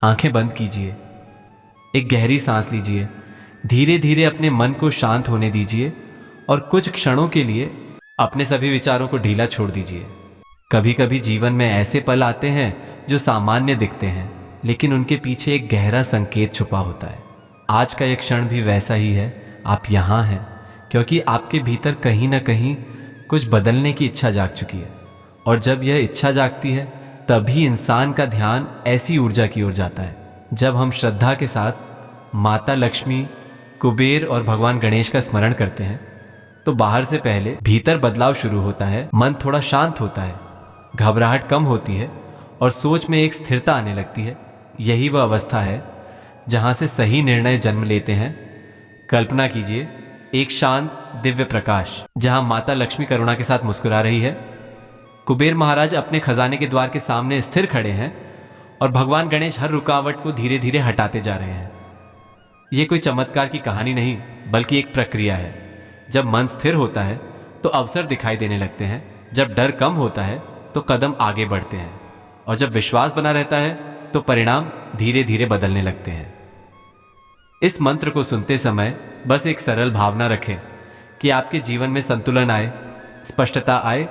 आंखें बंद कीजिए, एक गहरी सांस लीजिए, धीरे धीरे अपने मन को शांत होने दीजिए और कुछ क्षणों के लिए अपने सभी विचारों को ढीला छोड़ दीजिए। कभी कभी जीवन में ऐसे पल आते हैं जो सामान्य दिखते हैं, लेकिन उनके पीछे एक गहरा संकेत छुपा होता है। आज का ये क्षण भी वैसा ही है। आप यहाँ हैं क्योंकि आपके भीतर कहीं ना कहीं कुछ बदलने की इच्छा जाग चुकी है, और जब यह इच्छा जागती है तभी इंसान का ध्यान ऐसी ऊर्जा की ओर जाता है। जब हम श्रद्धा के साथ माता लक्ष्मी, कुबेर और भगवान गणेश का स्मरण करते हैं तो बाहर से पहले भीतर बदलाव शुरू होता है। मन थोड़ा शांत होता है, घबराहट कम होती है और सोच में एक स्थिरता आने लगती है। यही वह अवस्था है जहां से सही निर्णय जन्म लेते हैं। कल्पना कीजिए एक शांत दिव्य प्रकाश जहां माता लक्ष्मी करुणा के साथ मुस्कुरा रही है, कुबेर महाराज अपने खजाने के द्वार के सामने स्थिर खड़े हैं और भगवान गणेश हर रुकावट को धीरे धीरे हटाते जा रहे हैं। यह कोई चमत्कार की कहानी नहीं, बल्कि एक प्रक्रिया है। जब मन स्थिर होता है तो अवसर दिखाई देने लगते हैं, जब डर कम होता है तो कदम आगे बढ़ते हैं, और जब विश्वास बना रहता है तो परिणाम धीरे धीरे बदलने लगते हैं। इस मंत्र को सुनते समय बस एक सरल भावना रखें कि आपके जीवन में संतुलन आए, स्पष्टता आए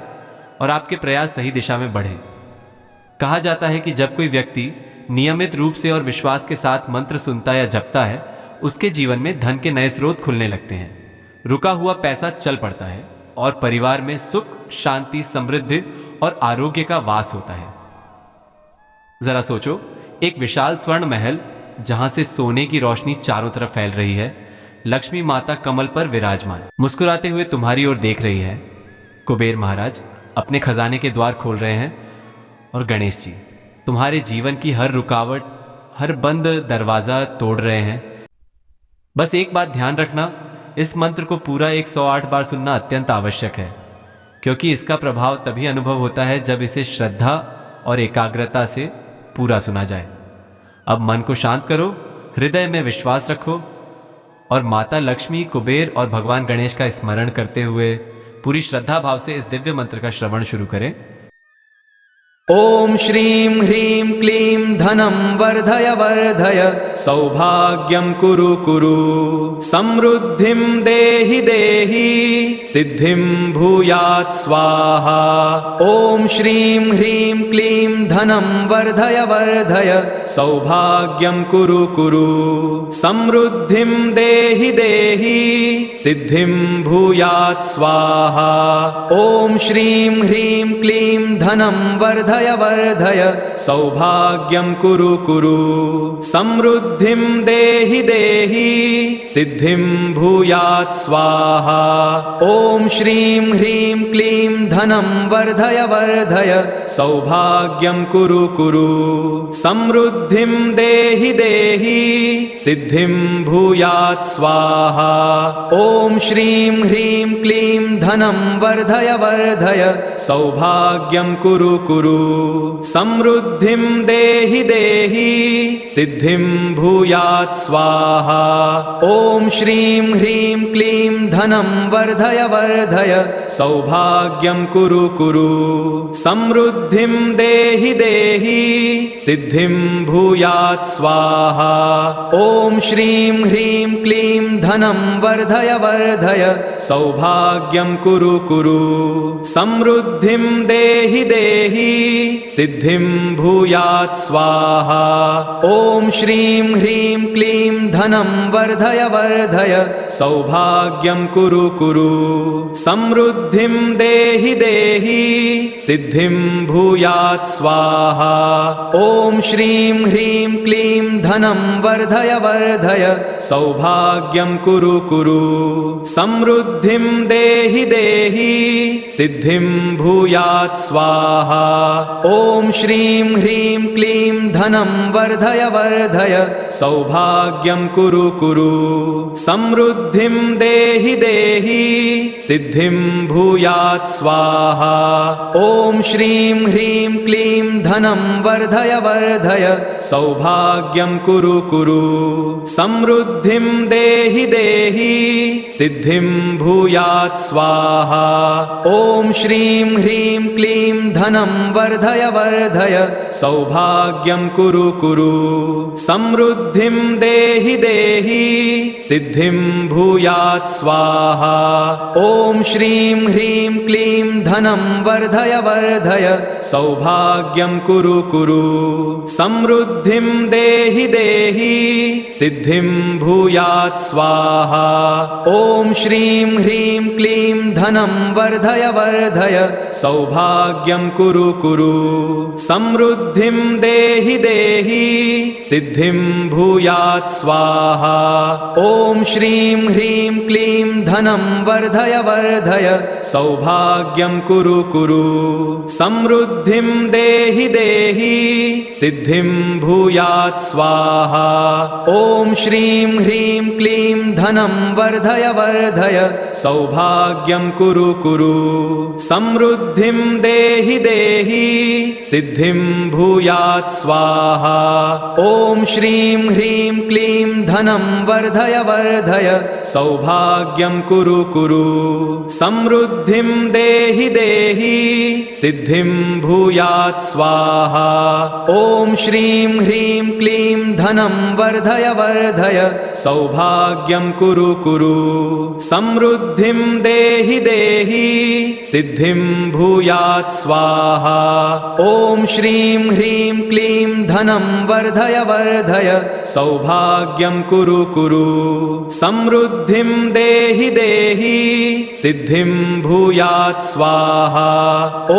और आपके प्रयास सही दिशा में बढ़े। कहा जाता है कि जब कोई व्यक्ति नियमित रूप से और विश्वास के साथ मंत्र सुनता या जपता है, उसके जीवन में धन के नए स्रोत खुलने लगते हैं, रुका हुआ पैसा चल पड़ता है और परिवार में सुख, शांति, समृद्धि और आरोग्य का वास होता है। जरा सोचो, एक विशाल स्वर्ण महल जहां से सोने की रोशनी चारों तरफ फैल रही है, लक्ष्मी माता कमल पर विराजमान मुस्कुराते हुए तुम्हारी ओर देख रही है। कुबेर महाराज अपने खजाने के द्वार खोल रहे हैं और गणेश जी तुम्हारे जीवन की हर रुकावट, हर बंद दरवाजा तोड़ रहे हैं। बस एक बात ध्यान रखना, इस मंत्र को पूरा 108 बार सुनना अत्यंत आवश्यक है, क्योंकि इसका प्रभाव तभी अनुभव होता है जब इसे श्रद्धा और एकाग्रता से पूरा सुना जाए। अब मन को शांत करो, हृदय में विश्वास रखो और माता लक्ष्मी, कुबेर और भगवान गणेश का स्मरण करते हुए पूरी श्रद्धा भाव से इस दिव्य मंत्र का श्रवण शुरू करें। ओम श्रीं ह्रीं क्लीं धनं वर्धय वर्धय, सौभाग्यं कुरु कुरु, समृद्धिं देहि देहि, सिद्धिं भूयात् स्वाहा। ओम श्रीं ह्रीं क्लीं धनं वर्धय वर्धय, सौभाग्यं कुरु कुरु, समृद्धिं देहि देहि, सिद्धिं भूयात् स्वाहा। ओम श्रीं ह्रीं क्लीं धनं वर्धय वर्धय, सौभाग्यं कुरु कुरु, समृद्धिं देहि देहि, सिद्धिं भूयात् स्वाहा। ओम श्रीं ह्रीं क्लीं धनं वर्धय वर्धय, सौभाग्यं कुरु कुरु, समृद्धिं देहि देहि, सिद्धिं भूयात् स्वाहा। ओम श्रीं ह्रीं क्लीं धनं वर्धय वर्धय, सौभाग्यं कुरु कुरु, समृद्धिं देहि देहि, सिद्धिं भूयात् स्वाहा। ओम श्रीं ह्रीं क्लीं धनं वर्धय वर्धय, सौभाग्यं कुरु कुरु, समृद्धिं देहि देहि, सिद्धिं भूयात् स्वाहा। ओम श्रीं ह्रीं क्लीं धनं वर्धय वर्धय, सौभाग्यं कुरु कुरु, समृद्धिं देहि देहि, सिद्धिं भूयात् स्वाहा। ओम श्रीं ह्रीं क्लीं धनं वर्धय वर्धय, सौभाग्यं कुरु कुरु, समृद्धिं देहि देहि, सिद्धिं भूयात् स्वाहा। ओम श्रीं ह्रीं क्लीं धनं वर्धय वर्धय, सौभाग्यं कुरु कुरु, समृद्धिं देहि देहि, सिद्धिं भूयात् स्वाहा। ओम श्रीं ह्रीं क्लीं धनं वर्धय वर्धय, सौभाग्यं कुरु कुरु, समृद्धिं देहि देहि, सिद्धिं भूयात् स्वाहा। ओम श्रीं ह्रीं क्लीं धनं वर्धय वर्धय, सौभाग्यं कुरु कुरु, समृद्धिं देहि देहि, सिद्धिं भूयात् स्वाहा। ओम श्रीं ह्रीं क्लीं धनं वर्धय वर्धय सौभाग्यं कुरु कुरु समृद्धिं देहि देहि सिद्धिं भूयात् स्वाहा ॐ श्रीं ह्रीं क्लीं धनं वर्धय वर्धय सौभाग्यं कुरु कुरु समृद्धिं देहि देहि सिद्धिं भूयात् स्वाहा ॐ श्रीं ह्रीं क्लीं धनं वर्धय वर्धय सौभाग्यं कुरु कुरु समृद्धिं देहि देहि सिद्धिं भूयात् स्वाहा ॐ श्रीं ह्रीं क्लीं धनं वर्धय वर्धय सौभाग्यं कुरु कुरु समृद्धिं देहि देहि सिद्धिं भूयात् स्वाहा ॐ श्रीं ह्रीं क्लीं धनं वर्धय वर्धय सौभाग्यं कुरु कुरु समृद्धिं देहि देहि सिद्धिं भूयात् स्वाहा ॐ श्रीं ह्रीं क्लीं धनं वर्धय वर्धय सौभाग्यं कुरु कुरु समृद्धिं देहि देहि सिद्धिं भूयात् स्वाहा ॐ श्रीं ह्रीं क्लीं धनं वर्धय वर्धय सौभाग्यं कुरु कुरु समृद्धिं देहि देहि सिद्धिं भूयात् स्वाहा ॐ श्रीं ह्रीं क्लीं धनं वर्धय वर्धय सौभाग्यं कुरु कुरु समृद्धिं देहि देहि सिद्धिं भूयात् स्वाहा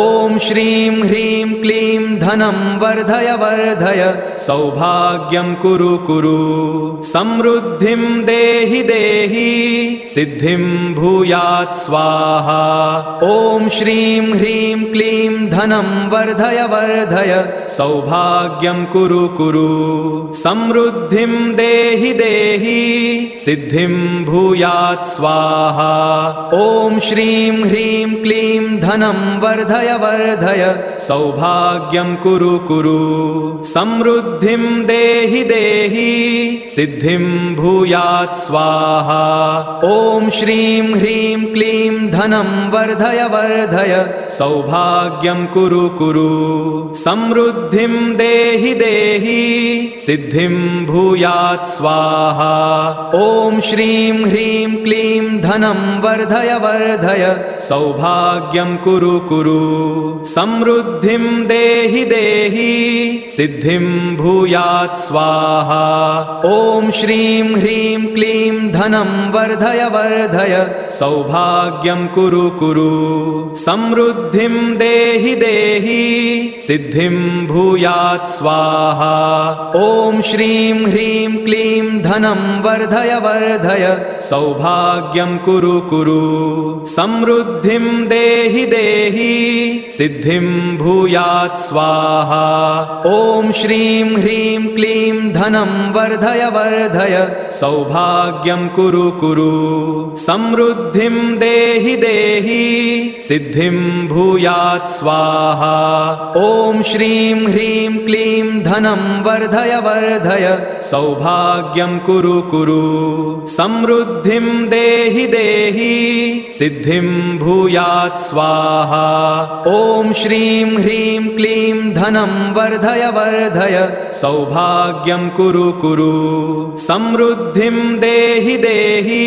ॐ श्रीं ह्रीं क्लीं धनं वर्धय वर्धय सौभाग्यं कुरु कुरु समृद्धिं देहि देहि सिद्धिं भूयात् स्वाहा ॐ श्रीं ह्रीं क्लीं धनं वर्धय वर्धय सौभाग्यं कुरु कुरु समृद्धिं देहि देहि सिद्धिं भूयात् स्वाहा ॐ श्रीं ह्रीं क्लीं धनं वर्धय वर्धय सौभाग्यं कुरु कुरु समृद्धिं देहि देहि सिद्धिं भूयात् स्वाहा ॐ श्रीं ह्रीं क्लीं धनं वर्धय वर्धय सौभाग्यं कुरु कुरु समृद्धिं देहि देहि सिद्धिं भूयात् स्वाहा ॐ श्रीं ह्रीं क्लीं धनं वर्धय वर्धय सौभाग्यं कुरु कुरु समृद्धिं देहि देहि सिद्धिं भूयात् स्वाहा ॐ श्रीं ह्रीं क्लीं धनं वर्धय वर्धय सौभाग्यं कुरु कुरु समृद्धिं देहि देहि सिद्धिं भूयात् स्वाहा ॐ श्रीं ह्रीं क्लीं धनं वर्धय वर्धय सौभाग्यं कुरु कुरु समृद्धिं देहि देहि सिद्धिं भूयात् स्वाहा ॐ श्रीं ह्रीं क्लीं धनं वर्धय वर्धय सौभाग्यं कुरु कुरु समृद्धिं देहि देहि सिद्धिं भूयात् स्वाहा ॐ श्रीं ह्रीं क्लीं धनं वर्धय वर्धय सौभाग्यं कुरु कुरु समृद्धिं देहि देहि सिद्धिं भूयात् स्वाहा ॐ श्रीं ह्रीं क्लीं धनं वर्धय वर्धय सौभाग्यं कुरु कुरु समृद्धिं देहि देहि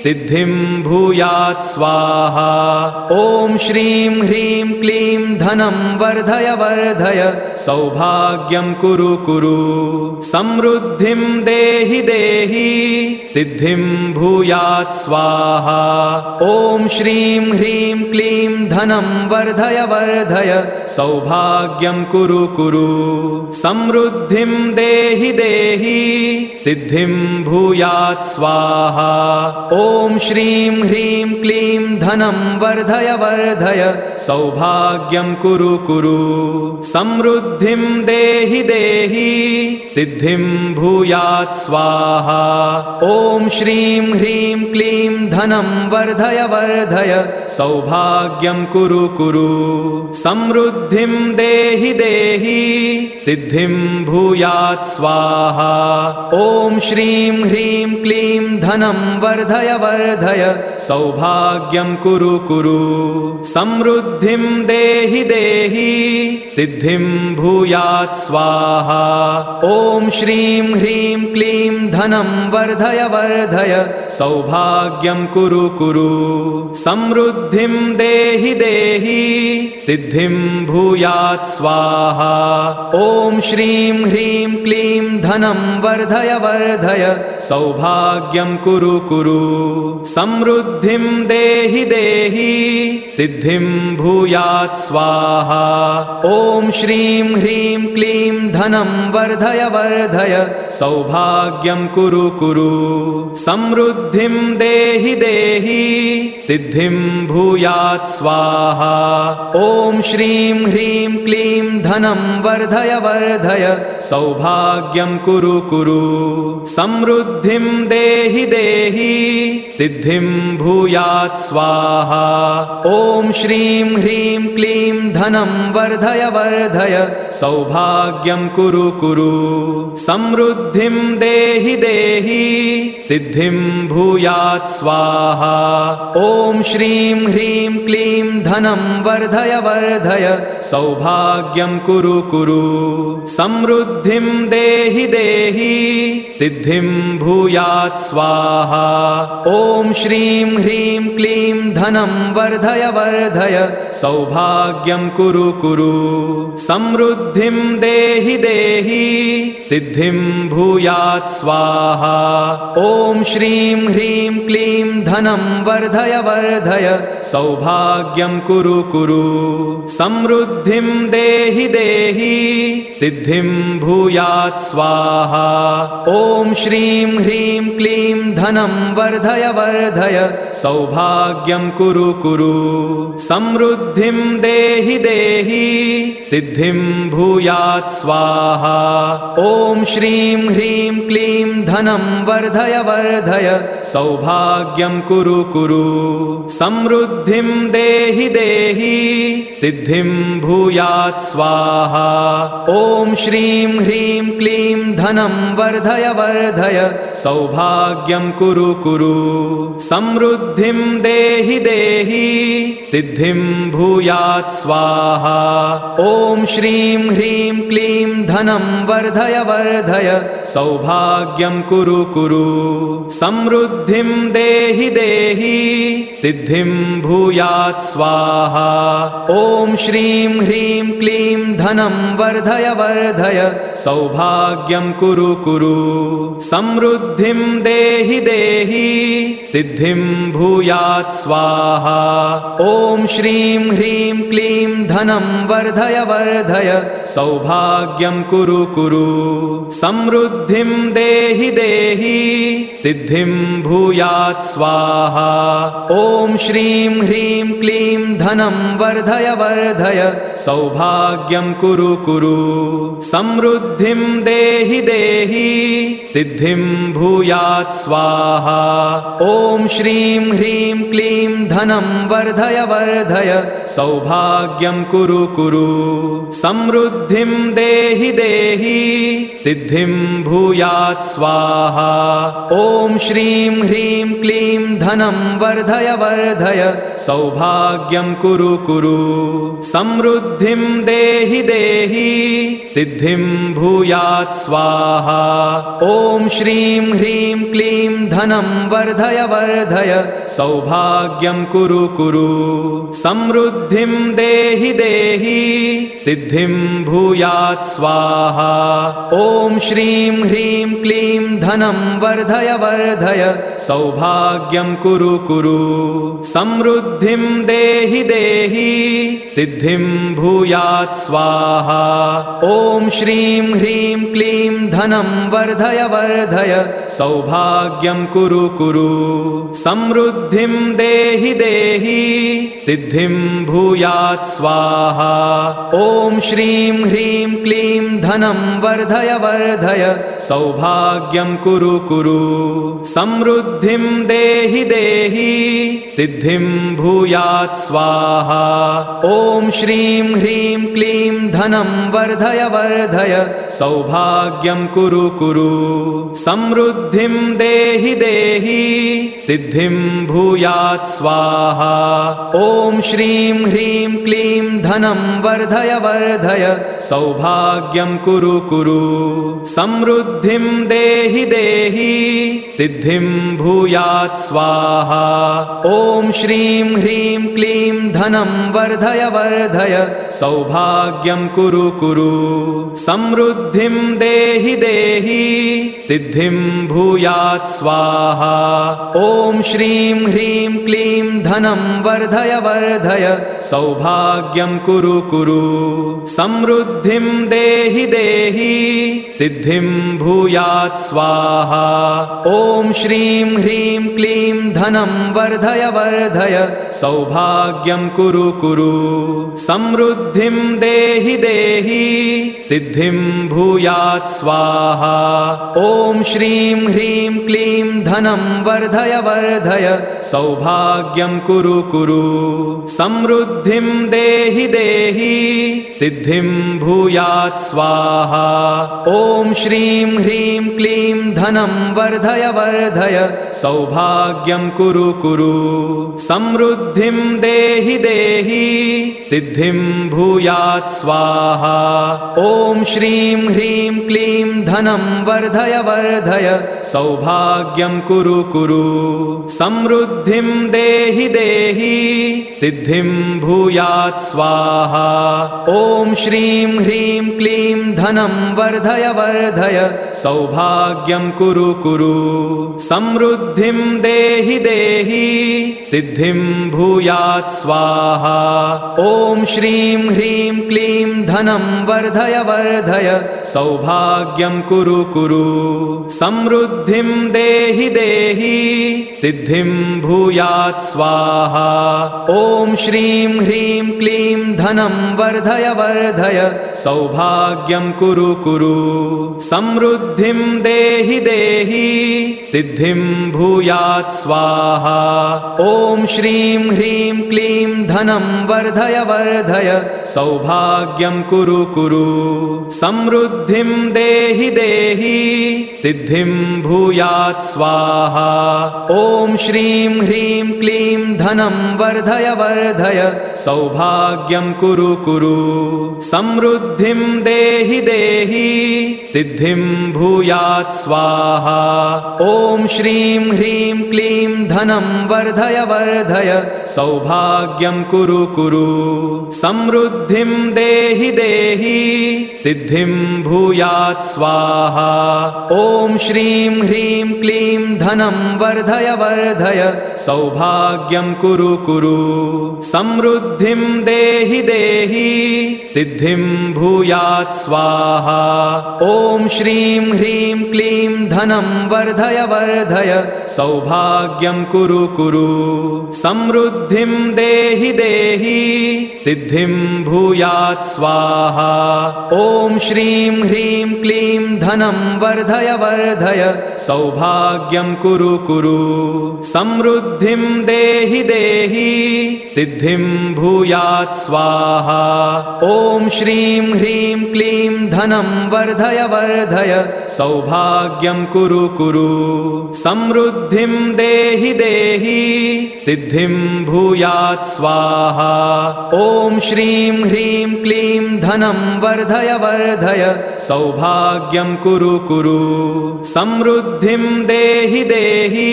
सिद्धिं भूयात् स्वाहा ॐ श्रीं ह्रीं क्लीं धनं वर्धय वर्धय सौभाग्यं कुरु कुरु समृद्धिं देहि देहि सिद्धिं भूयात् स्वाहा ॐ श्रीं ह्रीं क्लीं धनं वर्धय वर्धय सौभाग्यं कुरु कुरु समृद्धिं देहि देहि सिद्धिं भूयात् स्वाहा ॐ श्रीं ह्रीं क्लीं धनं वर्धय वर्धय सौभाग्यं कुरु कुरु समृद्धिं देहि देहि सिद्धिं भूयात् स्वाहा। ॐ श्रीं ह्रीं क्लीं धनं वर्धय वर्धय सौभाग्यं कुरु कुरु समृद्धिं देहि देहि सिद्धिं भूयात् स्वाहा। ॐ श्रीं ह्रीं क्लीं धनं वर्धय वर्धय सौभाग्यं कुरु कुरु समृद्धिं देहि देहि सिद्धिं भूयात् स्वाहा। ॐ श्रीं ह्रीं क्लीं धनं वर्धय वर्धय सौभाग्यं कुरु कुरु समृद्धिं देहि देहि सिद्धिं भूयात् स्वाहा। ॐ श्रीं ह्रीं क्लीं धनं वर्धय वर्धय सौभाग्यं कुरु कुरु समृद्धिं देहि देहि सिद्धिं भूयात् स्वाहा। ॐ श्रीं ह्रीं क्लीं धनं वर्धय वर्धय सौभाग्यं कुरु कुरु समृद्धिं देहि देहि सिद्धिं भूयात् स्वाहा। ॐ श्रीं ह्रीं क्लीं धनं वर्धय वर्धय सौभाग्यं कुरु कुरु समृद्धिं देहि देहि सिद्धिं भूयात् स्वाहा। ॐ श्रीं ह्रीं क्लीं धनं वर्धय वर्धय सौभाग्यं कुरु कुरु समृद्धिं देहि देहि सिद्धिं भूयात् स्वाहा। ॐ श्रीं ह्रीं क्लीं धनं वर्धय वर्धय सौभाग्यं कुरु कुरु समृद्धिं देहि देहि सिद्धिं भूयात् स्वाहा। ॐ श्रीं ह्रीं क्लीं धनं वर्धय वर्धय सौभाग्यं कुरु कुरु समृद्धिं देहि देहि सिद्धिं भूयात् स्वाहा। ॐ श्रीं ह्रीं क्लीं धनं वर्धय वर्धय सौभाग्यं कुरु कुरु समृद्धिं देहि देहि सिद्धिं भूयात् स्वाहा। ॐ श्रीं ह्रीं क्लीं धनं वर्धय वर्धय सौभाग्यं कुरु कुरु समृद्धिं देहि देहि सिद्धिं भूयात् स्वाहा। ॐ श्रीं ह्रीं क्लीं धनं वर्धय वर्धय सौभाग्यं कुरु कुरु समृद्धिं देहि देहि सिद्धिं भूयात् स्वाहा। ॐ श्रीं ह्रीं क्लीं धनं वर्धय वर्धय सौभाग्यं कुरु कुरु समृद्धिं देहि देहि सिद्धिं भूयात् स्वाहा। ॐ श्रीं ह्रीं क्लीं धनं वर्धय वर्धय सौभाग्यं कुरु कुरु समृद्धिं देहि देहि सिद्धिं भूयात् स्वाहा। ॐ श्रीं ह्रीं क्लीं धनं वर्धय वर्धय सौभाग्यं कुरु कुरु समृद्धिं देहि देहि सिद्धिं भूयात् स्वाहा। ॐ श्रीं ह्रीं क्लीं धनं वर्धय वर्धय सौभाग्यं कुरु कुरु समृद्धिं देहि देहि सिद्धिं भूयात् स्वाहा। ॐ श्रीं ह्रीं क्लीं धनं वर्धय वर्धय सौभाग्यं कुरु कुरु समृद्धिं देहि देहि सिद्धिं भूयात् स्वाहा। ॐ श्रीं ह्रीं क्लीं धनं वर्धय वर्धय सौभाग्यं कुरु कुरु समृद्धिं देहि देहि सिद्धिं भूयात् स्वाहा। ॐ श्रीं ह्रीं क्लीं धनं वर्धय वर्धय सौभाग्यं कुरु कुरु समृद्धिं देहि देहि सिद्धिं भूयात् स्वाहा। ॐ श्रीं ह्रीं क्लीं धनं वर्धय वर्धय सौभाग्यं कुरु कुरु समृद्धिं देहि देहि सिद्धिं भूयात् स्वाहा। ॐ श्रीं ह्रीं क्लीं धनं वर्धय वर्धय सौभाग्यं कुरु कुरु समृद्धिं देहि देहि सिद्धिं भूयात् स्वाहा। ॐ श्रीं ह्रीं क्लीं धनं वर्धय वर्धय सौभाग्यं कुरु कुरु समृद्धिं देहि देहि सिद्धिं भूयात् स्वाहा। ॐ श्रीं ह्रीं क्लीं धनं धनं वर्धय वर्धय सौभाग्यं कुरु कुरु समृद्धिं देहि देहि सिद्धिं भूयात् स्वाहा ॐ श्रीं ह्रीं क्लीं धनं वर्धय वर्धय सौभाग्यं कुरु कुरु समृद्धिं देहि देहि सिद्धिं भूयात् स्वाहा ॐ श्रीं ह्रीं क्लीं धनं वर्धय वर्धय सौभाग्यं कुरु कुरु समृद्धिं देहि देहि सिद्धिं भूयात् स्वाहा ॐ श्रीं ह्रीं क्लीं धनं वर्धय वर्धय सौभाग्यं कुरु कुरु समृद्धिं देहि देहि सिद्धिं भूयात् स्वाहा ॐ श्रीं ह्रीं क्लीं धनं वर्धय वर्धय सौभाग्यं कुरु कुरु समृद्धिं देहि देहि सिद्धिं भूयात् स्वाहा ॐ श्रीं ह्रीं क्लीं धनं वर्धय वर्धय सौभाग्यं कुरु कुरु समृद्धिं देहि देहि सिद्धिं भूयात् स्वाहा ॐ श्रीं ह्रीं क्लीं धनं वर्धय वर्धय सौभाग्यं कुरु कुरु समृद्धिं देहि देहि सिद्धिं भूयात् स्वाहा ॐ श्रीं ह्रीं क्लीं धनं वर्धय वर्धय सौभाग्यं कुरु कुरु समृद्धिं देहि देहि सिद्धिं भूयात् स्वाहा ॐ श्रीं ह्रीं क्लीं धनं वर्धय वर्धय सौभाग्यं कुरु कुरु समृद्धिं देहि देहि सिद्धिं भूयात् स्वाहा ॐ श्रीं ह्रीं क्लीं धनं वर्धय वर्धय सौभाग्यं कुरु कुरु समृद्धिं देहि देहि सिद्धिं भूयात् स्वाहा ॐ श्रीं ह्रीं क्लीं धनं वर्धय वर्धय सौभाग्यं कुरु कुरु समृद्धिं देहि देहि सिद्धिं भूयात् स्वाहा ॐ श्रीं ह्रीं क्लीं धनं वर्धय वर्धय सौभाग्यं कुरु कुरु समृद्धिं देहि देहि सिद्धिं भूयात् स्वाहा ॐ श्रीं ह्रीं क्लीं धनं वर्धय वर्धय सौभाग्यं कुरु कुरु समृद्धिं देहि देहि सिद्धिं भूयात् स्वाहा ॐ श्रीं ह्रीं क्लीं धनं वर्धय वर्धय सौभाग्यं कुरु कुरु समृद्धिं देहि देहि सिद्धिं भूयात् स्वाहा ॐ श्रीं ह्रीं क्लीं धनं वर्धय वर्धय सौभाग्यं कुरु कुरु समृद्धिं देहि देहि सिद्धिं भूयात् स्वाहा ॐ श्रीं ह्रीं क्लीं धनं वर्धय वर्धय सौभाग्यं कुरु कुरु समृद्धिं देहि देहि सिद्धिं भूयात् स्वाहा ॐ श्रीं ह्रीं क्लीं धनं वर्धय वर्धय सौभाग्यं कुरु कुरु समृद्धिं देहि देहि सिद्धिं भूयात् स्वाहा ॐ श्रीं ह्रीं क्लीं धनं वर्धय वर्धय सौभाग्यं कुरु कुरु समृद्धिं देहि देहि सिद्धिं भूयात् स्वाहा ॐ श्रीं ह्रीं क्लीं धनं वर्धय वर्धय सौभाग्यं कुरु कुरु समृद्धिं देहि देहि सिद्धिं भूयात् स्वाहा ॐ श्रीं ह्रीं क्लीं धनं वर्धय वर्धय सौभाग्यं कुरु कुरु समृद्धिं देहि देहि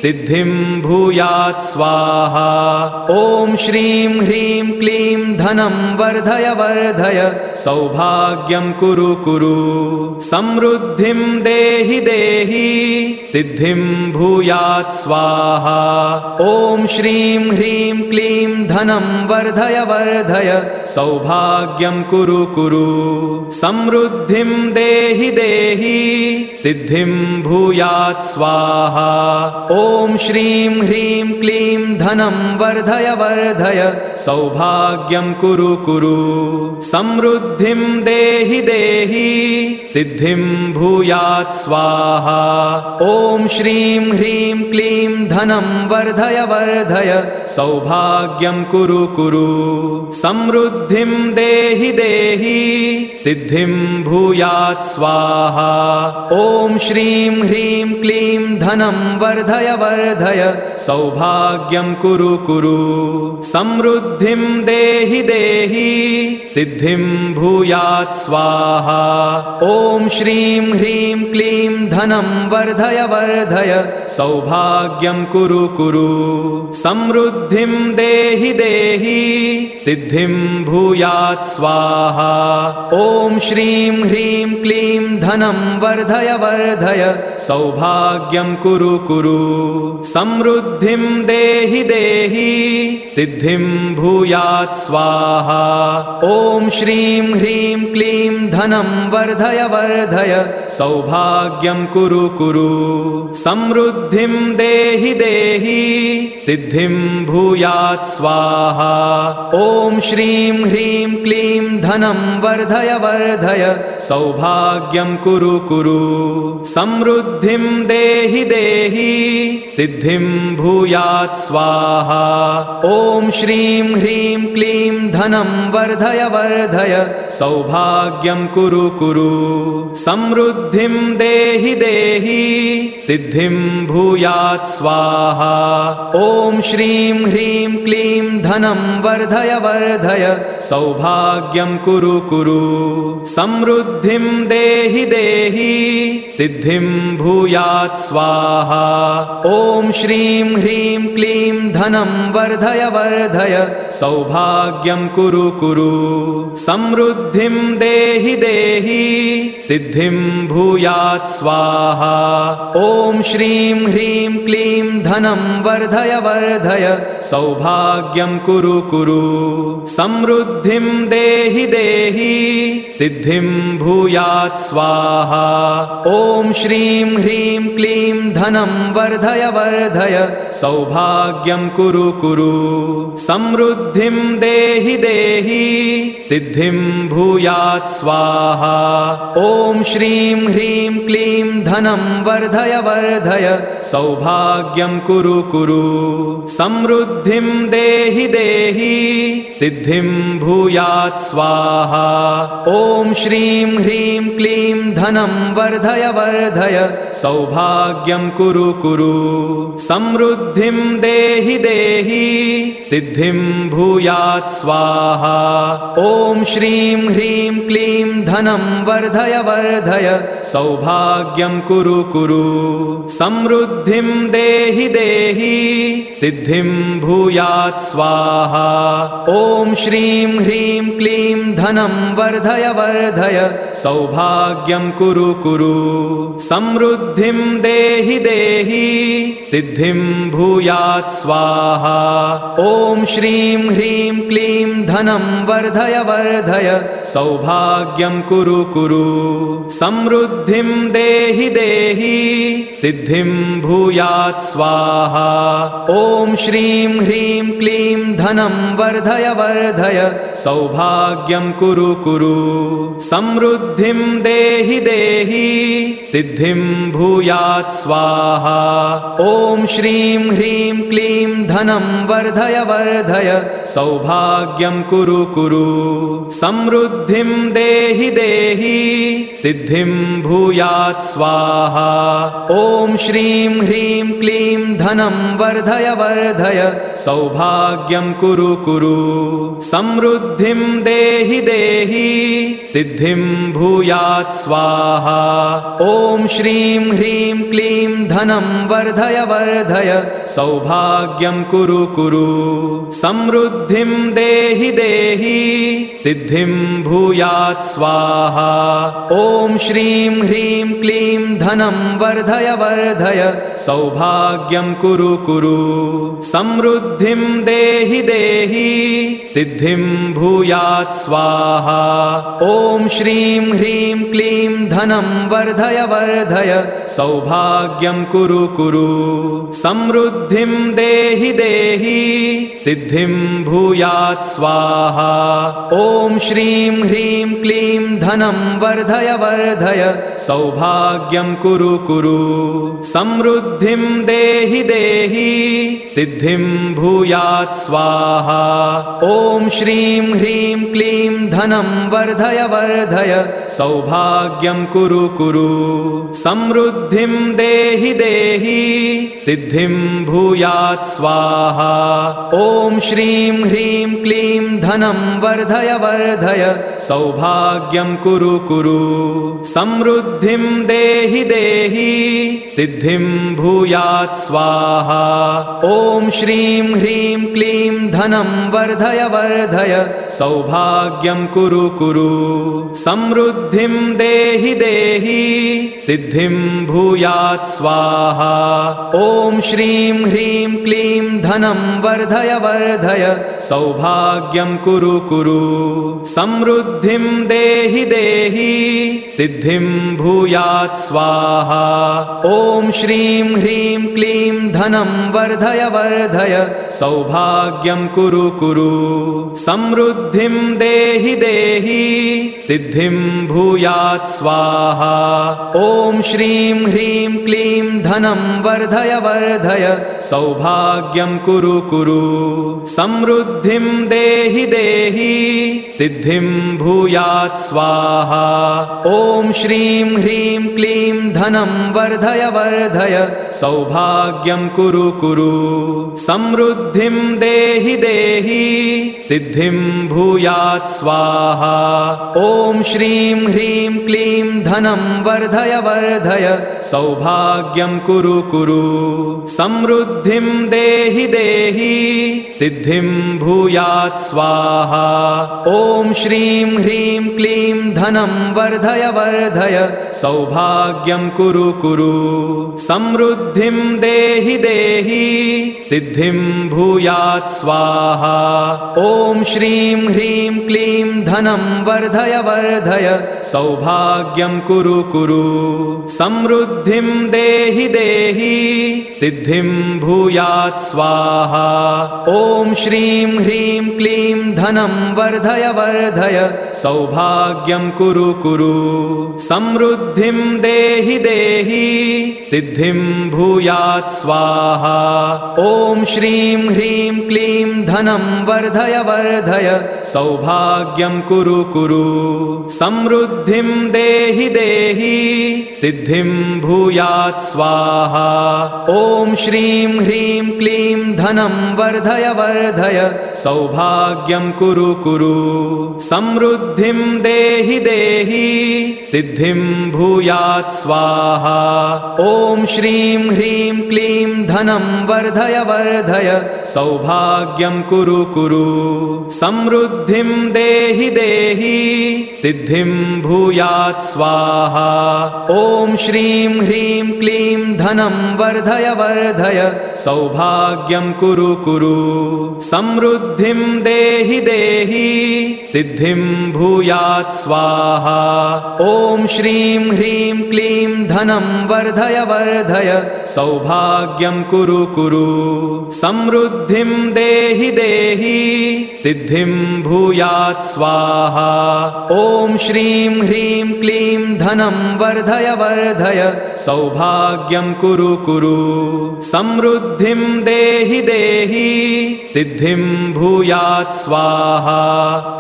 सिद्धिं भूयात् स्वाहा ॐ श्रीं ह्रीं क्लीं धनं वर्धय वर्धय सौभाग्यं कुरु कुरु समृद्धिं देहि देहि सिद्धिं भूयात् स्वाहा ॐ श्रीं ह्रीं क्लीं धनं वर्धय वर्धय सौभाग्यं कुरु कुरु समृद्धिं देहि देहि सिद्धिं भूयात् स्वाहा। ॐ श्रीं ह्रीं क्लीं धनं वर्धय वर्धय सौभाग्यं कुरु कुरु समृद्धिं देहि देहि सिद्धिं भूयात् स्वाहा। ॐ श्रीं ह्रीं क्लीं धनं वर्धय वर्धय सौभाग्यं कुरु कुरु समृद्धिं देहि देहि सिद्धिं भूयात् स्वाहा। ॐ श्रीं ह्रीं क्लीं धनं वर्धय वर्धय सौभाग्यं कुरु कुरु समृद्धिं देहि देहि सिद्धिं भूयात् स्वाहा। ॐ श्रीं ह्रीं क्लीं धनं वर्धय वर्धय सौभाग्यं कुरु कुरु समृद्धिं देहि देहि सिद्धिं भूयात् स्वाहा। ॐ श्रीं ह्रीं क्लीं धनं वर्धय वर्धय सौभाग्यं कुरु कुरु समृद्धिं देहि देहि सिद्धिं भूयात् स्वाहा। ॐ श्रीं ह्रीं क्लीं धनं वर्धय वर्धय सौभाग्यं कुरु कुरु समृद्धिं देहि देहि सिद्धिं भूयात् स्वाहा। ॐ श्रीं ह्रीं क्लीं धनं वर्धय वर्धय सौभाग्यं कुरु कुरु समृद्धिं देहि देहि सिद्धिं भूयात् स्वाहा। ॐ श्रीं ह्रीं क्लीं धनं वर्धय वर्धय सौभाग्यं कुरु कुरु समृद्धिं देहि देहि सिद्धिं भूयात् स्वाहा। ॐ श्रीं ह्रीं क्लीं धनं वर्धय वर्धय सौभाग्यं कुरु कुरु समृद्धिं देहि देहि सिद्धिं भूयात् स्वाहा। ॐ श्रीं ह्रीं क्लीं धनं वर्धय वर्धय सौभाग्यं कुरु कुरु समृद्धिं देहि देहि सिद्धिं भूयात् स्वाहा। ॐ श्रीं ह्रीं क्लीं धनं वर्धय वर्धय सौभाग्यं कुरु कुरु समृद्धिं देहि देहि सिद्धिं भूयात् स्वाहा। ॐ श्रीं ह्रीं क्लीं धनं वर्धय वर्धय सौभाग्यं कुरु कुरु समृद्धिं देहि देहि सिद्धिं भूयात् स्वाहा। ॐ श्रीं ह्रीं क्लीं धनं वर्धय वर्धय सौभाग्यं कुरु कुरु समृद्धिं देहि देहि सिद्धिं भूयात् स्वाहा। ॐ श्रीं ह्रीं क्लीं धनं वर्धय वर्धय सौभाग्यं कुरु कुरु समृद्धिं देहि देहि सिद्धिं भूयात् स्वाहा। ॐ श्रीं ह्रीं क्लीं धनं वर्धय वर्धय सौभाग्यं कुरु कुरु समृद्धिं देहि देहि सिद्धिं भूयात् स्वाहा। ॐ श्रीं ह्रीं क्लीं धनं वर्धय वर्धय सौभाग्यं कुरु कुरु समृद्धिं देहि देहि सिद्धिं भूयात् स्वाहा। ॐ श्रीं ह्रीं क्लीं धनं वर्धय वर्धय सौभाग्यं कुरु कुरु समृद्धिं देहि देहि सिद्धिं भूयात् स्वाहा। ॐ श्रीं ह्रीं क्लीं धनं वर्धय वर्धय सौभाग्यं कुरु कुरु समृद्धिं देहि देहि सिद्धिं भूयात् स्वाहा। ॐ श्रीं ह्रीं क्लीं धनं वर्धय वर्धय सौभाग्यं कुरु कुरु समृद्धिं देहि देहि सिद्धिं भूयात् स्वाहा। ॐ श्रीं ह्रीं क्लीं धनं वर्धय वर्धय सौभाग्यं कुरु कुरु समृद्धिं देहि देहि सिद्धिं भूयात् स्वाहा। ॐ श्रीं ह्रीं क्लीं धनं वर्धय वर्धय सौभाग्यं कुरु कुरु समृद्धिं देहि देहि सिद्धिं भूयात् स्वाहा। ॐ श्रीं ह्रीं क्लीं धनं वर्धय वर्धय वर्धय सौभाग्यं कुरु कुरु समृद्धिं देहि देहि सिद्धिं भूयात् स्वाहा ॐ श्रीं ह्रीं क्लीं धनं वर्धय वर्धय सौभाग्यं कुरु कुरु समृद्धिं देहि देहि सिद्धिं भूयात् स्वाहा ॐ श्रीं ह्रीं क्लीं धनं वर्धय वर्धय सौभाग्यं कुरु कुरु समृद्धिं देहि देहि सिद्धिं भूयात् स्वाहा ॐ श्रीं ह्रीं क्लीं धनं वर्धय वर्धय सौभाग्यं कुरु कुरु समृद्धिं देहि देहि सिद्धिं भूयात् स्वाहा ॐ श्रीं ह्रीं क्लीं धनं वर्धय वर्धय सौभाग्यं कुरु कुरु समृद्धिं देहि देहि सिद्धिं भूयात् स्वाहा ॐ श्रीं ह्रीं क्लीं धनं वर्धय वर्धय सौभाग्यं कुरु कुरु समृद्धिं देहि देहि सिद्धिं भूयात् स्वाहा ॐ श्रीं ह्रीं क्लीं धनं वर्धय वर्धय सौभाग्यं कुरु कुरु समृद्धिं देहि देहि सिद्धिं भूयात् स्वाहा ॐ श्रीं ह्रीं क्लीं धनं वर्धय वर्धय सौभाग्यं कुरु कुरु समृद्धिं देहि देहि सिद्धिं भूयात् स्वाहा ॐ श्रीं ह्रीं क्लीं धनं वर्धय वर्धय सौभाग्यं कुरु कुरु समृद्धिं देहि देहि सिद्धिं भूयात् स्वाहा ॐ श्रीं ह्रीं क्लीं धनं वर्धय वर्धय सौभाग्यं कुरु कुरु समृद्धिं देहि देहि सिद्धिं भूयात् स्वाहा ॐ श्रीं ह्रीं क्लीं धनं वर्धय वर्धय सौभाग्यं कुरु कुरु समृद्धिं देहि देहि सिद्धिं भूयात् स्वाहा ॐ श्रीं ह्रीं क्लीं धनं वर्धय वर्धय सौभाग्यं कुरु कुरु समृद्धिं देहि देहि सिद्धिं भूयात् स्वाहा ॐ श्रीं ह्रीं क्लीं धनं वर्धय वर्धय सौभाग्यं कुरु कुरु समृद्धिं देहि देहि सिद्धिं भूयात् स्वाहा ॐ श्रीं ह्रीं क्लीं धनं वर्धय वर्धय सौभाग्यं कुरु कुरु समृद्धिं देहि देहि सिद्धिं भूयात् स्वाहा ॐ श्रीं ह्रीं क्लीं धनं वर्धय वर्धय सौभाग्यं कुरु कुरु समृद्धिं देहि देहि सिद्धिं भूयात् स्वाहा ॐ श्रीं ह्रीं क्लीं धनं वर्धय वर्धय सौभाग्यं कुरु कुरु समृद्धिं देहि देहि सिद्धिं भूयात् स्वाहा ॐ श्रीं ह्रीं क्लीं धनं वर्धय वर्धय सौभाग्यं कुरु कुरु समृद्धिं देहि देहि सिद्धिं भूयात् स्वाहा ॐ श्रीं ह्रीं क्लीं धनं वर्धय वर्धय सौभाग्यं कुरु कुरु समृद्धिं देहि देहि सिद्धिं भूयात् स्वाहा ॐ श्रीं ह्रीं क्लीं धनं वर्धय वर्धय सौभाग्यं कुरु कुरु समृद्धिं देहि देहि सिद्धिं भूयात् स्वाहा ॐ श्रीं ह्रीं क्लीं धनं वर्धय वर्धय सौभाग्यं कुरु कुरु समृद्धिं देहि देहि सिद्धिं भूयात् स्वाहा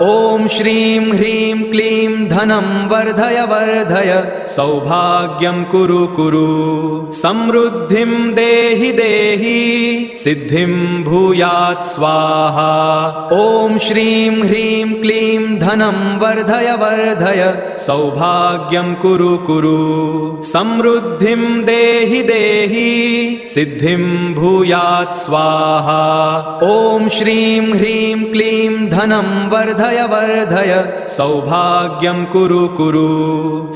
ॐ श्रीं ह्रीं क्लीं धनं वर्धय वर्धय सौभाग्यं कुरु कुरु समृद्धिं देहि देहि सिद्धिं भूयात् स्वाहा ॐ श्रीं ह्रीं क्लीं धनं वर्धय वर्धय सौभाग्यं कुरु कुरु समृद्धिं देहि देहि सिद्धिं भूयात् स्वाहा ॐ श्रीं ह्रीं क्लीं धनं वर्धय वर्धय सौभाग्यं कुरु कुरु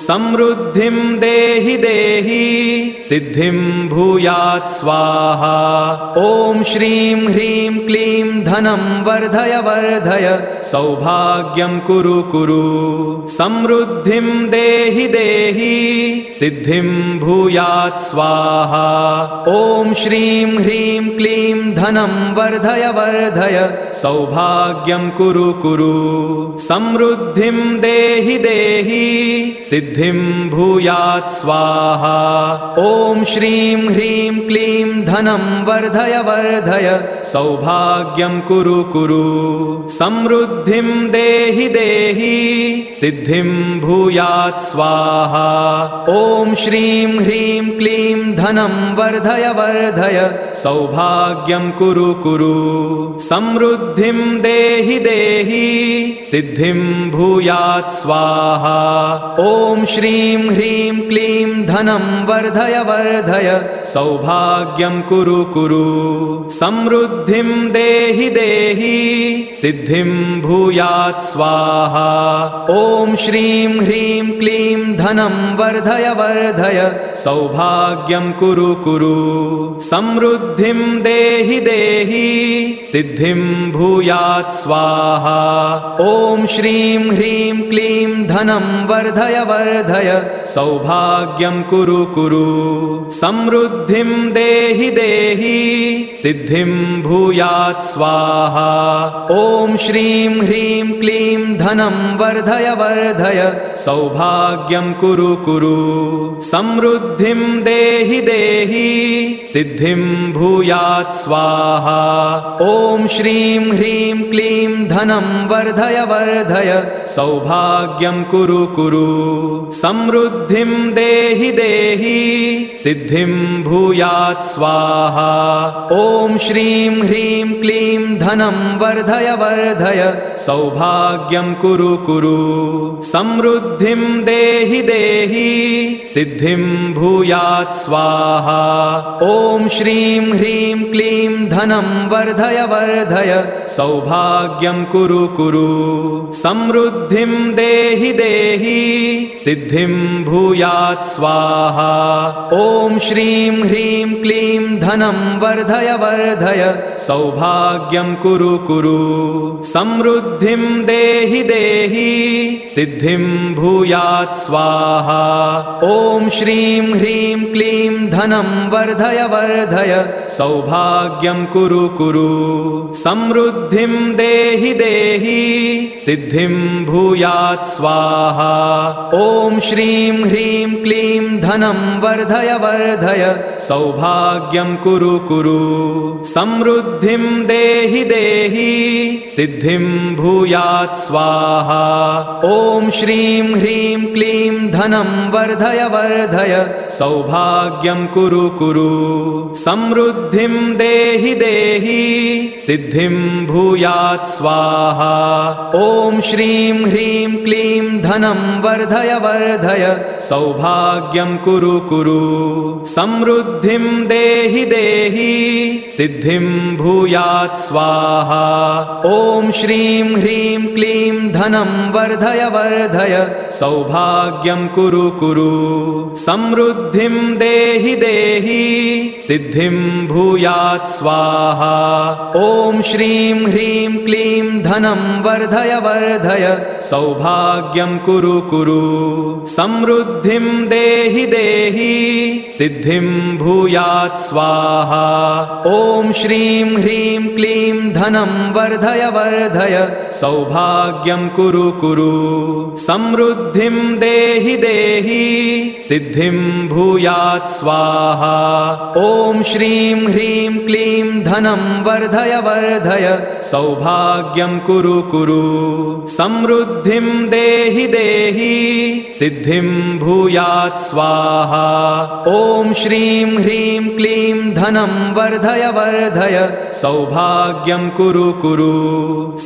समृद्धिं देहि देहि देहि सिद्धिं भूयात् स्वाहा। ॐ श्रीं ह्रीं क्लीं धनं वर्धय वर्धय सौभाग्यं कुरु कुरु। समृद्धिं देहि देहि सिद्धिं भूयात् स्वाहा। ॐ श्रीं ह्रीं क्लीं धनं वर्धय वर्धय सौभाग्यं कुरु कुरु। समृद्धिं देहि देहि सिद्धिं भूयात् स्वाहा। ॐ श्रीं ह्रीं क्लीं धनं वर्धय वर्धय सौभाग्यं कुरु कुरु। समृद्धिं देहि देहि सिद्धिं भूयात् स्वाहा। ॐ श्रीं ह्रीं क्लीं धनं वर्धय वर्धय सौभाग्यं कुरु कुरु। समृद्धिं देहि देहि सिद्धिं भूयात् स्वाहा। ॐ श्रीं ह्रीं क्लीं धनं वर्धय वर्धय सौभाग्यं कुरु कुरु। समृद्धिं देहि देहि सिद्धिं भूयात् स्वाहा। ॐ श्रीं ह्रीं क्लीं धनं वर्धय वर्धय सौभाग्यं कुरु कुरु। समृद्धिं देहि देहि सिद्धिं भूयात् स्वाहा। ॐ श्रीं ह्रीं क्लीं धनं वर्धय वर्धय सौभाग्यं कुरु कुरु। समृद्धिं देहि देहि सिद्धिं भूयात् स्वाहा। ॐ श्रीं ह्रीं क्लीं धनं वर्धय वर्धय सौभाग्यं कुरु कुरु। समृद्धिं देहि देहि सिद्धिं भूयात् स्वाहा। ॐ श्रीं ह्रीं क्लीं धनं वर्धय वर्धय सौभाग्यं कुरु कुरु। समृद्धिं देहि देहि सिद्धिं भूयात् स्वाहा। ॐ श्रीं ह्रीं क्लीं धनं वर्धय वर्धय सौभाग्यं कुरु कुरु। समृद्धिं देहि देहि सिद्धिं भूयात् स्वाहा। ॐ श्रीं ह्रीं क्लीं धनं वर्धय वर्धय सौभाग्यं कुरु कुरु। समृद्धिं देहि देहि सिद्धिं भूयात् स्वाहा। ॐ श्रीं ह्रीं क्लीं धनं वर्धय वर्धय सौभाग्यं कुरु कुरु। समृद्धिं देहि देहि सिद्धिं भूयात् स्वाहा। ॐ श्रीं ह्रीं क्लीं धनं वर्धय वर्धय सौभाग्यं कुरु कुरु। समृद्धिं देहि देहि सिद्धिं भूयात् स्वाहा। ॐ श्रीं ह्रीं क्लीं धनं वर्धय वर्धय सौभाग्यं कुरु कुरु। समृद्धिं देहि देहि सिद्धिं भूयात् स्वाहा। ॐ श्रीं ह्रीं क्लीं धनं वर्धय वर्धय सौभाग्यं कुरु कुरु। समृद्धिं देहि देहि सिद्धिं भूयात् स्वाहा। ॐ श्रीं ह्रीं क्लीं धनं वर्धय वर्धय सौभाग्यं कुरु कुरु। समृद्धिं देहि देहि सिद्धिं भूयात् स्वाहा। ॐ श्रीं ह्रीं क्लीं धनं वर्धय वर्धय सौभाग्यं कुरु कुरु। समृद्धिं देहि देहि सिद्धिं भूयात् स्वाहा। ॐ श्रीं ह्रीं क्लीं धनं वर्धय वर्धय सौभाग्यं कुरु कुरु। समृद्धिं देहि देहि सिद्धिं भूयात् स्वाहा। ॐ श्रीं ह्रीं क्लीं धनं वर्धय वर्धय सौभाग्यं कुरु कुरु। समृद्धिं देहि देहि सिद्धिं भूयात् स्वाहा। ॐ श्रीं ह्रीं क्लीं धनं वर्धय वर्धय सौभाग्यं कुरु कुरु। समृद्धिं देहि देहि सिद्धिं भूयात् स्वाहा। ॐ श्रीं ह्रीं क्लीं क्लीं धनं वर्धय वर्धय सौभाग्यं कुरु कुरु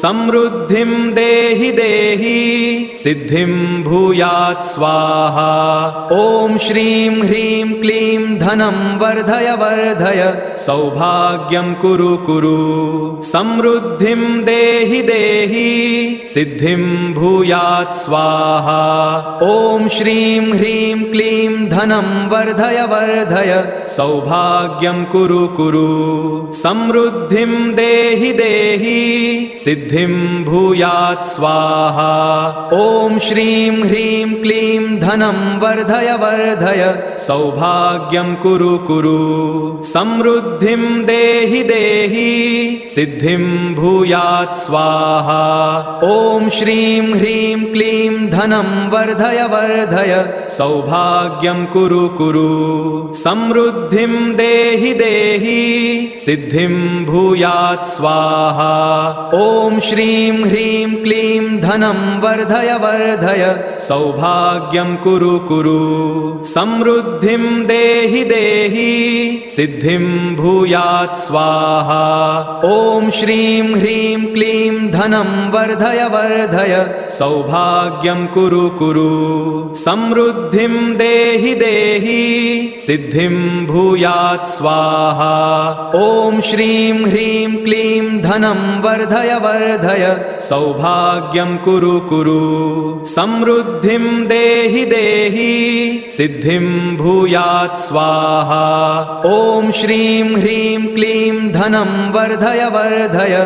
समृद्धिं देहि देहि सिद्धिं भूयात् स्वाहा ॐ श्रीं ह्रीं क्लीं धनं वर्धय वर्धय सौभाग्यं कुरु कुरु समृद्धिं देहि देहि सिद्धिं भूयात् स्वाहा ॐ श्रीं ह्रीं क्लीं धनं वर्धय वर्धय सौभाग्यं कुरु कुरु समृद्धिं देहि देहि सिद्धिं भूयात् स्वाहा ॐ श्रीं ह्रीं क्लीं धनं वर्धय वर्धय सौभाग्यं कुरु कुरु समृद्धिं देहि देहि सिद्धिं भूयात् स्वाहा ॐ श्रीं ह्रीं क्लीं धनं वर्धय वर्धय सौभाग्यं कुरु कुरु समृद्धिं देहि देहि सिद्धिं भूयात् स्वाहा ॐ श्रीं ह्रीं क्लीं धनं वर्धय वर्धय सौभाग्यं कुरु कुरु समृद्धिं देहि देहि सिद्धिं भूयात् स्वाहा ॐ श्रीं ह्रीं क्लीं धनं वर्धय वर्धय सौभाग्यं कुरु कुरु समृद्धिं देहि देहि सिद्धिं भूयात् स्वाहा ॐ श्रीं ह्रीं क्लीं धनं वर्धय वर्धय सौभाग्यं कुरु कुरु समृद्धिं देहि देहि सिद्धिं भूयात् स्वाहा ॐ श्रीं ह्रीं क्लीं धनं वर्धय वर्धय